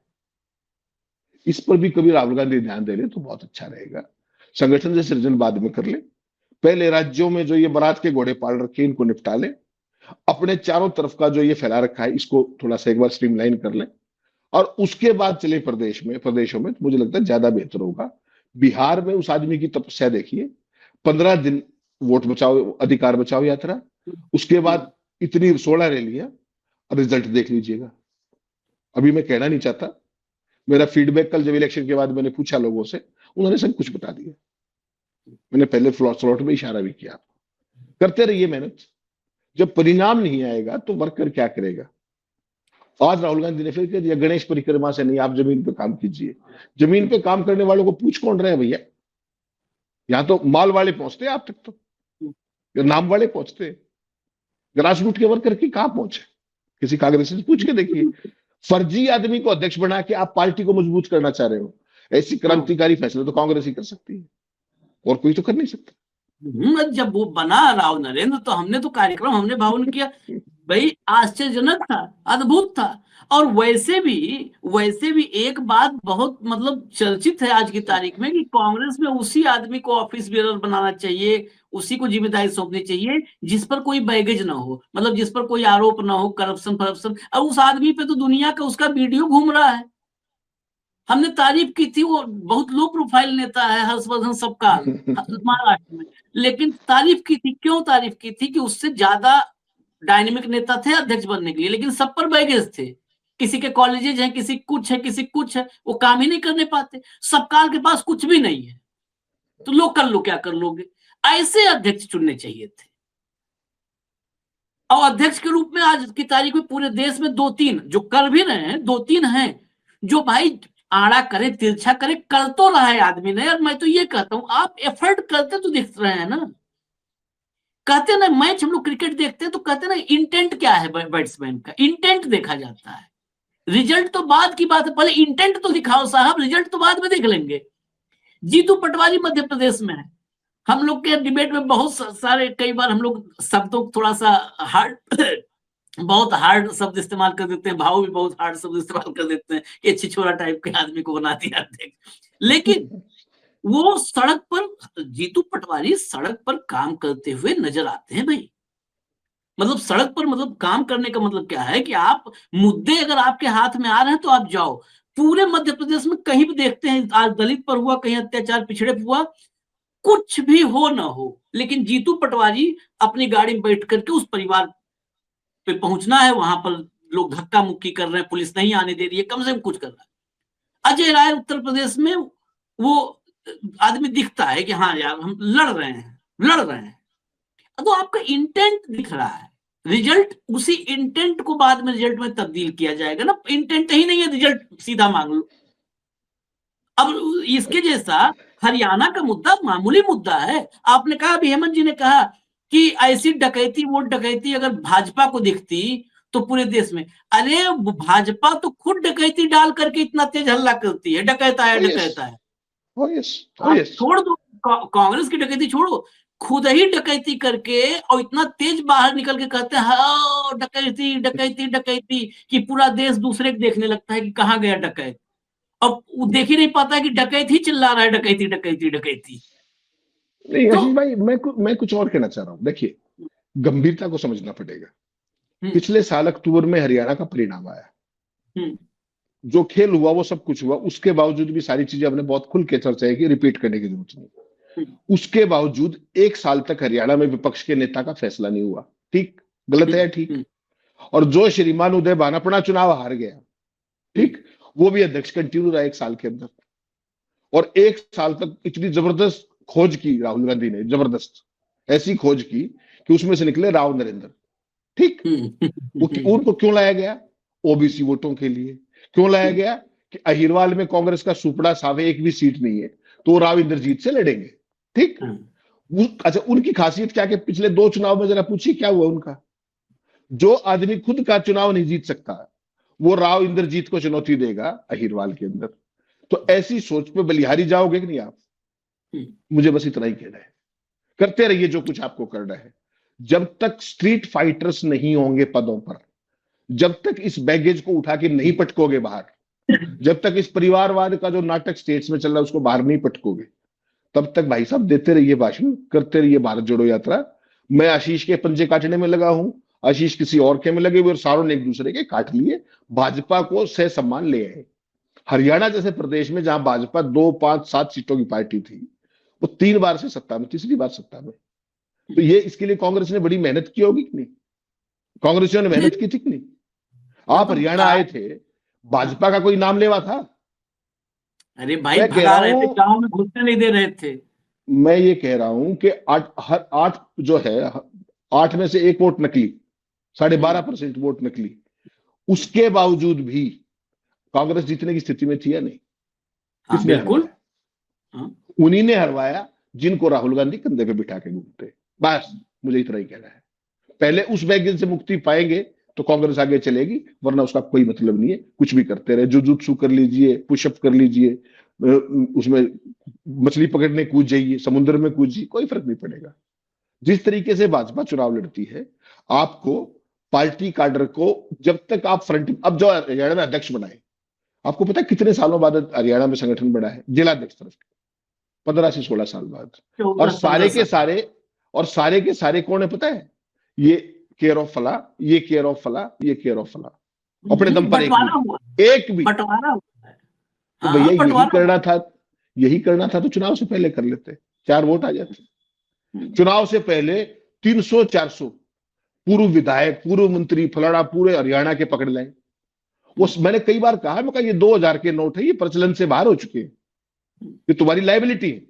इस पर भी कभी राहुल गांधी ध्यान दे ले तो बहुत अच्छा रहेगा। संगठन से सृजन बाद में कर ले, पहले राज्यों में जो ये बारात के घोड़े पाल रखे इनको निपटा ले, अपने चारों तरफ का जो ये फैला रखा है इसको थोड़ा सा एक बार स्ट्रीमलाइन कर ले, और उसके बाद चले प्रदेशों में, तो मुझे लगता है ज्यादा बेहतर होगा। बिहार में उस आदमी की तपस्या देखिए, 15 दिन वोट बचाओ, अधिकार बचाओ यात्रा, उसके बाद इतनी 16 रैलियां, रिजल्ट देख लीजिएगा। अभी मैं कहना नहीं चाहता, मेरा फीडबैक कल जब इलेक्शन के बाद मैंने पूछा लोगों से, उन्होंने सब कुछ बता दिया। मैंने पहले स्लॉट में इशारा भी किया, करते रहिए मेहनत, जब परिणाम नहीं आएगा तो वर्कर क्या करेगा। आज राहुल गांधी ने फिर कह दिया गणेश परिक्रमा से नहीं, आप जमीन पे काम कीजिए। जमीन पे काम करने वालों को पूछ कौन रहे भैया? यहां तो माल वाले पहुंचते आप तक, तो नाम वाले पहुंचते, ग्रास रूट के वर्कर की कहां पहुंचे? किसी कांग्रेस से पूछ के देखिए। फर्जी आदमी को अध्यक्ष बना के आप पार्टी को मजबूत करना चाह रहे हो, ऐसी क्रांतिकारी फैसले तो कांग्रेस ही कर सकती है, और कोई तो कर नहीं सकता। जब वो बना राव नरेंद्र तो हमने तो कार्यक्रम हमने भवन किया भाई, आश्चर्यजनक था, अद्भुत था। और वैसे भी एक बात बहुत मतलब चर्चित है आज की तारीख में कि कांग्रेस में उसी आदमी को ऑफिस बेरर बनाना चाहिए, उसी को जिम्मेदारी सौंपनी चाहिए जिस पर कोई बैगेज ना हो, मतलब जिस पर कोई आरोप ना हो, करप्शन। और उस आदमी पे तो दुनिया का उसका वीडियो घूम रहा है। हमने तारीफ की थी, वो बहुत लो प्रोफाइल नेता है हर्षवर्धन सबकाल महाराष्ट्र में, लेकिन तारीफ की थी, क्यों तारीफ की थी कि उससे ज्यादा डायनेमिक नेता थे अध्यक्ष बनने के लिए, लेकिन सब पर बैगेज थे। किसी के कॉलेजेज हैं, किसी कुछ है, वो काम ही नहीं करने पाते। सबकाल के पास कुछ भी नहीं है, तो लोग कर लो, क्या कर लोगे? ऐसे अध्यक्ष चुनने चाहिए थे। और अध्यक्ष के रूप में आज की तारीख में पूरे देश में 2-3 जो कर भी रहे हैं, 2-3 हैं जो भाई आड़ा करे, तिरछा करे, कर तो रहा है आदमी ने। यार मैं तो ये कहता हूं, आप एफर्ट करते तो दिख रहे हैं ना। कहते ना मैच हम लोग क्रिकेट देखते हैं तो कहते ना इंटेंट क्या है बैट्समैन का, इंटेंट देखा जाता है, रिजल्ट तो बाद की बात है, पहले इंटेंट तो दिखाओ साहब, रिजल्ट तो बाद में देख लेंगे। जीतू पटवारी मध्य प्रदेश में है, हम लोग के डिबेट में बहुत सारे, कई बार हम लोग शब्दों थोड़ा सा हार्ड बहुत हार्ड शब्द इस्तेमाल कर देते हैं, भाव भी बहुत हार्ड शब्द इस्तेमाल कर देते हैं कि छिछोरा टाइप के आदमी को बना दिया देख। लेकिन वो सड़क पर, जीतू पटवारी सड़क पर काम करते हुए नजर आते हैं भाई। मतलब सड़क पर, मतलब काम करने का मतलब क्या है कि आप मुद्दे अगर आपके हाथ में आ रहे हैं तो आप जाओ। पूरे मध्य प्रदेश में कहीं भी देखते हैं, आज दलित पर हुआ, कहीं अत्याचार पिछड़े पर हुआ, कुछ भी हो ना हो, लेकिन जीतू पटवारी अपनी गाड़ी में बैठ करके उस परिवार पे पहुंचना है, वहां पर लोग धक्का मुक्की कर रहे हैं, पुलिस नहीं आने दे रही है, कम से कम कुछ कर रहा है। अजय राय उत्तर प्रदेश में वो आदमी दिखता है कि हाँ यार हम लड़ रहे हैं, तो आपका इंटेंट दिख रहा है। रिजल्ट उसी इंटेंट को बाद में रिजल्ट में तब्दील किया जाएगा ना, इंटेंट ही नहीं है, रिजल्ट सीधा मांग लो। अब इसके जैसा हरियाणा का मुद्दा मामूली मुद्दा है। आपने कहा, अभी हेमंत जी ने कहा कि ऐसी डकैती, वोट डकैती अगर भाजपा को दिखती तो पूरे देश में, अरे भाजपा तो खुद डकैती डाल करके इतना तेज हल्ला करती है, डकैता है, डकैता है। आप छोड़ दो, कांग्रेस की डकैती छोड़ो, खुद ही डकैती करके और इतना तेज बाहर निकल के कहते हैं हाँ डकैती डकैती डकैती, कि पूरा देश दूसरे को देखने लगता है कि कहाँ गया डकैत। अब वो देख ही नहीं पाता है कि डकैत ही चिल्ला रहा है, डकैती डकैती डकैती। नहीं तो आशीष भाई, मैं कुछ और कहना चाह रहा हूँ। देखिए, गंभीरता को समझना पड़ेगा। पिछले साल अक्टूबर में हरियाणा का परिणाम आया, जो खेल हुआ वो सब कुछ हुआ, उसके बावजूद भी सारी चीजें हमने बहुत खुल के चर्चा की, रिपीट करने की जरूरत नहीं। उसके बावजूद एक साल तक हरियाणा में विपक्ष के नेता का फैसला नहीं हुआ। ठीक, गलत है या ठीक? और जो श्रीमान उदय भानापड़ा चुनाव हार गया, ठीक, वो भी अध्यक्ष कंटिन्यू रहा एक साल के अंदर। और एक साल तक इतनी जबरदस्त खोज की राहुल गांधी ने, जबरदस्त ऐसी खोज की कि उसमें से निकले राव नरेंद्र। ठीक, उनको क्यों लाया गया? ओबीसी वोटों के लिए। क्यों लाया गया? कि अहिरवाल में कांग्रेस का सुपड़ा सावे एक भी सीट नहीं है, तो राव इंद्रजीत से लड़ेंगे। ठीक, अच्छा, उनकी खासियत क्या कि पिछले 2 चुनाव में जरा पूछिए क्या हुआ उनका। जो आदमी खुद का चुनाव नहीं जीत सकता, वो राव इंद्रजीत को चुनौती देगा अहिरवाल के अंदर। तो ऐसी सोच पे बलिहारी जाओगे कि नहीं आप? मुझे बस इतना ही कहना है, करते रहिए जो कुछ आपको करना है। जब तक स्ट्रीट फाइटर्स नहीं होंगे पदों पर, जब तक इस बैगेज को उठा के नहीं पटकोगे बाहर, जब तक इस परिवारवाद का जो नाटक स्टेट्स में चल रहा है उसको बाहर नहीं पटकोगे, तब तक भाई साहब देते रहिए भाषण, करते रहिए भारत जोड़ो यात्रा। मैं आशीष के पंजे काटने में लगा हूं, आशीष किसी और के में लगे हुए, और सारों ने एक दूसरे के काट लिए। भाजपा को सह सम्मान ले आए। हरियाणा जैसे प्रदेश में जहां भाजपा 2, 5, 7 सीटों की पार्टी थी, वो 3 बार से सत्ता में, तीसरी बार सत्ता में। तो ये इसके लिए कांग्रेस ने बड़ी मेहनत की होगी कि नहीं? कांग्रेसियों ने मेहनत की थी कि नहीं? आप हरियाणा आए थे, भाजपा का कोई नाम लेवा था? अरे भाई मैं कह भगा रहा रहे थे, हूं, गांव में घुसने नहीं दे रहे थे। मैं ये कह रहा हूं कि 8 जो है, 8 में से 1 वोट नकली, 12.5% वोट नकली। उसके बावजूद भी कांग्रेस जीतने की स्थिति में थी या नहीं? हाँ किसने बिल्कुल। हरवाया? उन्हीं ने हरवाया जिनको राहुल गांधी कंधे पे बिठा के घूमते। बस मुझे इतना ही कहना है। पहले उस बैगेज से मुक्ति पाएंगे तो कांग्रेस आगे चलेगी, वरना उसका कोई मतलब नहीं है। कुछ भी करते रहे, जुजुत्सु कर लीजिए, पुशअप कर लीजिए, उसमें मछली पकड़ने कूद जाइए, समुद्र में कूद जाइए, कोई फर्क नहीं पड़ेगा। जिस तरीके से भाजपा चुनाव लड़ती है, आपको पार्टी काडर को जब तक आप फ्रंट, अब जो हरियाणा में अध्यक्ष बनाए, आपको पता है कितने सालों बाद हरियाणा में संगठन बढ़ा है जिलाध्यक्ष तरफ? 15 से 16 साल बाद। और 14-15 सारे के साल। सारे, और सारे के सारे कौन है पता है? ये केयर ऑफ फला, ये केयर ऑफ फला, ये केयर ऑफ फला। अपने दम पर एक बंटवारा भी, हुआ, एक भी। बंटवारा हुआ है। तो हाँ भैया यही बंटवारा करना हुआ। था, यही करना था तो चुनाव से पहले कर लेते, 4 वोट आ जाते। चुनाव से पहले 300, 400 पूर्व विधायक, पूर्व मंत्री फलाना पूरे हरियाणा के पकड़ लाए। वो मैंने कई बार कहा, मैं कहा ये 2000 के नोट है, ये प्रचलन से बाहर हो चुके हैं, ये तुम्हारी लाइबिलिटी है।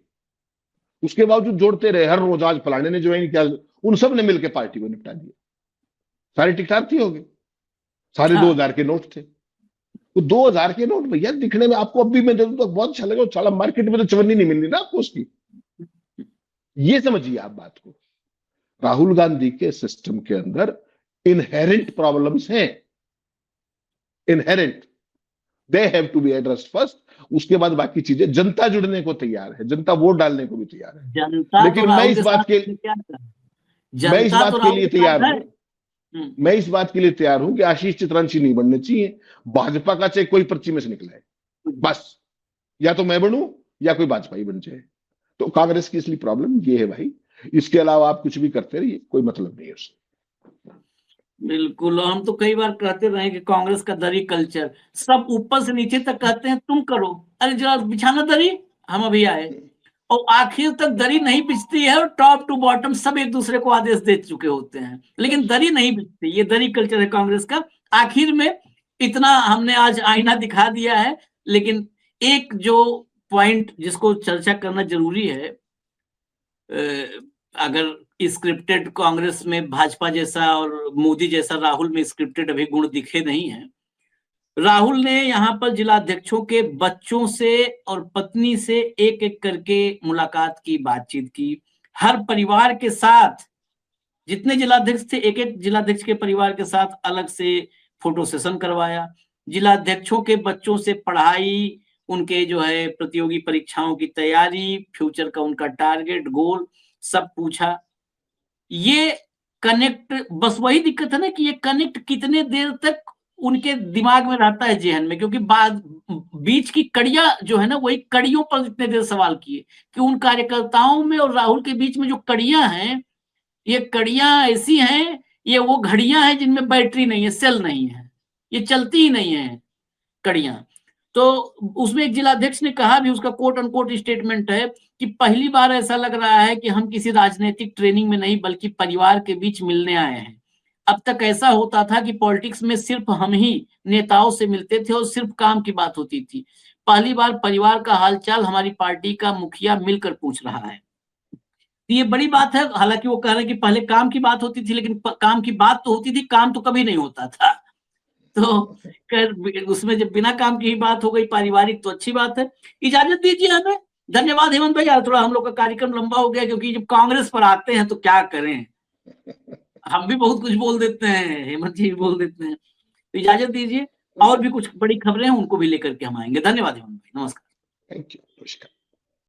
उसके बावजूद जोड़ते रहे हर रोज। आज फलाने ने ज्वाइन किया, उन सब ने मिलकर पार्टी को निपटा दिया। सारे टिकटाक थी होगी, सारे हाँ 2000 के नोट थे। वो 2000 के नोट भैया दिखने में आपको अब भी मैं दे दूं तो बहुत अच्छा लगेगा, साला मार्केट में तो चवन्नी नहीं मिल रही ना आपको उसकी। ये समझिए आप बात को। राहुल गांधी के सिस्टम के अंदर इनहेरेंट प्रॉब्लम्स हैं, inherent, they have to be addressed first. उसके बाद बाकी चीजें, जनता जुड़ने को तैयार है, जनता वोट डालने को भी तैयार है। जनता तो लेकिन राहुल के साथ मैं इस जनता बात तो के राहुल लिए के साथ तैयार है। हूं मैं इस बात के लिए तैयार हूं कि आशीष चित्रांशी नहीं बनने चाहिए, भाजपा का चाहे कोई पर्ची में से निकला है, बस या तो मैं बनूं या कोई भाजपाई बन जाए। तो कांग्रेस की इसलिए प्रॉब्लम ये है भाई, इसके अलावा आप कुछ भी करते रहिए, कोई मतलब नहीं है उससे। बिल्कुल, हम तो कई बार कहते रहे कि कांग्रेस का दरी कल्चर, सब ऊपर से नीचे तक कहते हैं तुम करो, अरे जरा बिछाना दरी, हम अभी आए, और आखिर तक दरी नहीं बिछती है और टॉप टू बॉटम सब एक दूसरे को आदेश दे चुके होते हैं, लेकिन दरी नहीं बिछती। ये दरी कल्चर है कांग्रेस का। आखिर में इतना हमने आज आईना दिखा दिया है, लेकिन एक जो पॉइंट जिसको चर्चा करना जरूरी है, अगर स्क्रिप्टेड कांग्रेस में भाजपा जैसा और मोदी जैसा राहुल में स्क्रिप्टेड अभी गुण दिखे नहीं है। राहुल ने यहाँ पर जिलाध्यक्षों के बच्चों से और पत्नी से एक एक करके मुलाकात की, बातचीत की, हर परिवार के साथ, जितने जिलाध्यक्ष थे एक एक जिलाध्यक्ष के परिवार के साथ अलग से फोटो सेशन करवाया, जिलाध्यक्षों के बच्चों से पढ़ाई, उनके जो है प्रतियोगी परीक्षाओं की तैयारी, फ्यूचर का उनका टारगेट गोल सब पूछा। ये कनेक्ट, बस वही दिक्कत है ना कि ये कनेक्ट कितने देर तक उनके दिमाग में रहता है, जेहन में, क्योंकि बाद बीच की कड़ियां जो है ना, वही कड़ियों पर इतने देर सवाल किए कि उन कार्यकर्ताओं में और राहुल के बीच में जो कड़ियां हैं, ये कड़ियां ऐसी हैं, ये वो घड़ियां हैं जिनमें बैटरी नहीं है, सेल नहीं है, ये चलती ही नहीं है कड़ियां। तो उसमें एक जिलाध्यक्ष ने कहा भी, उसका कोट अनकोट स्टेटमेंट है कि पहली बार ऐसा लग रहा है कि हम किसी राजनीतिक ट्रेनिंग में नहीं बल्कि परिवार के बीच मिलने आए हैं। अब तक ऐसा होता था कि पॉलिटिक्स में सिर्फ हम ही नेताओं से मिलते थे और सिर्फ काम की बात होती थी। पहली बार परिवार का हालचाल हमारी पार्टी का मुखिया मिलकर पूछ रहा है। ये बड़ी बात है। हालांकि वो कह रहे हैं कि पहले काम की बात होती थी, लेकिन काम की बात तो होती थी, काम तो कभी नहीं होता था। तो उसमें जब बिना काम की ही बात हो गई पारिवारिक, तो अच्छी बात है। इजाजत दीजिए हमें। धन्यवाद हेमंत भाई, यार थोड़ा हम लोग का कार्यक्रम लंबा हो गया, क्योंकि जब कांग्रेस पर आते हैं तो क्या करें, हम भी बहुत कुछ बोल देते हैं, हेमंत जी भी बोल देते हैं। तो इजाजत दीजिए, और भी कुछ बड़ी खबरें हैं उनको भी लेकर के हम आएंगे। धन्यवाद हेमंत भाई, नमस्कार। थैंक यू, नमस्कार।